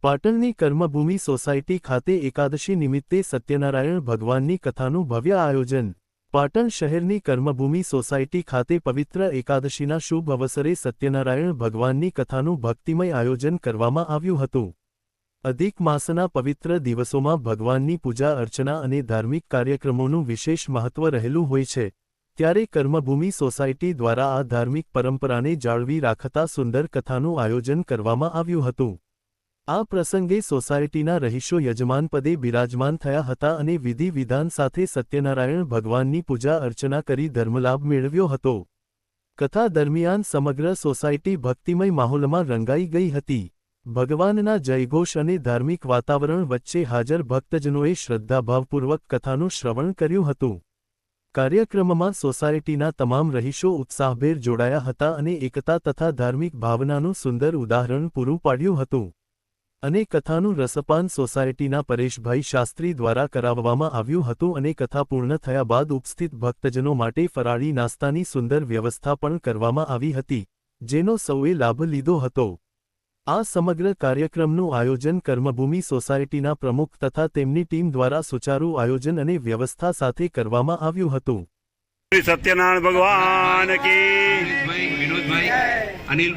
પાટણની કર્મભૂમિ સોસાયટી ખાતે એકાદશી નિમિત્તે સત્યનારાયણ ભગવાનની કથાનું ભવ્ય આયોજન। પાટણ શહેરની કર્મભૂમિ સોસાયટી ખાતે પવિત્ર એકાદશીના શુભ અવસરે સત્યનારાયણ ભગવાનની કથાનું ભક્તિમય આયોજન કરવામાં આવ્યું હતું। અધિક માસના પવિત્ર દિવસોમાં ભગવાનની પૂજા અર્ચના અને ધાર્મિક કાર્યક્રમોનું વિશેષ મહત્વ રહેલું હોય છે, ત્યારે કર્મભૂમિ સોસાયટી દ્વારા આ ધાર્મિક પરંપરાને જાળવી રાખતા સુંદર કથાનું આયોજન કરવામાં આવ્યું હતું। આ પ્રસંગે સોસાયટીના રહીશો યજમાનપદે બિરાજમાન થયા હતા અને વિધિ વિધાન સાથે સત્યનારાયણ ભગવાનની પૂજા અર્ચના કરી ધર્મલાભ મેળવ્યો હતો। કથા દરમિયાન સમગ્ર સોસાયટી ભક્તિમય માહોલમાં રંગાઈ ગઈ હતી। ભગવાનના જયઘોષ અને ધાર્મિક વાતાવરણ વચ્ચે હાજર ભક્તજનોએ શ્રદ્ધાભાવપૂર્વક કથાનું શ્રવણ કર્યું હતું। કાર્યક્રમમાં સોસાયટીના તમામ રહીશો ઉત્સાહભેર જોડાયા હતા અને એકતા તથા ધાર્મિક ભાવનાનું સુંદર ઉદાહરણ પૂરું પાડ્યું હતું। અને કથાનું રસપાન સોસાયટીના પરેશભાઈ શાસ્ત્રી દ્વારા કરાવવામાં આવ્યું હતું અને કથા પૂર્ણ થયા બાદ ઉપસ્થિત ભક્તજનો માટે ફરાળી નાસ્તાની સુંદર વ્યવસ્થા પણ કરવામાં આવી હતી, જેનો સૌએ લાભ લીધો હતો। આ સમગ્ર કાર્યક્રમનું આયોજન કર્મભૂમિ સોસાયટીના પ્રમુખ તથા તેમની ટીમ દ્વારા સુચારુ આયોજન અને વ્યવસ્થા સાથે કરવામાં આવ્યું હતું। સત્યનારાયણ ભગવાન કી, વિનોદભાઈ, અનિલ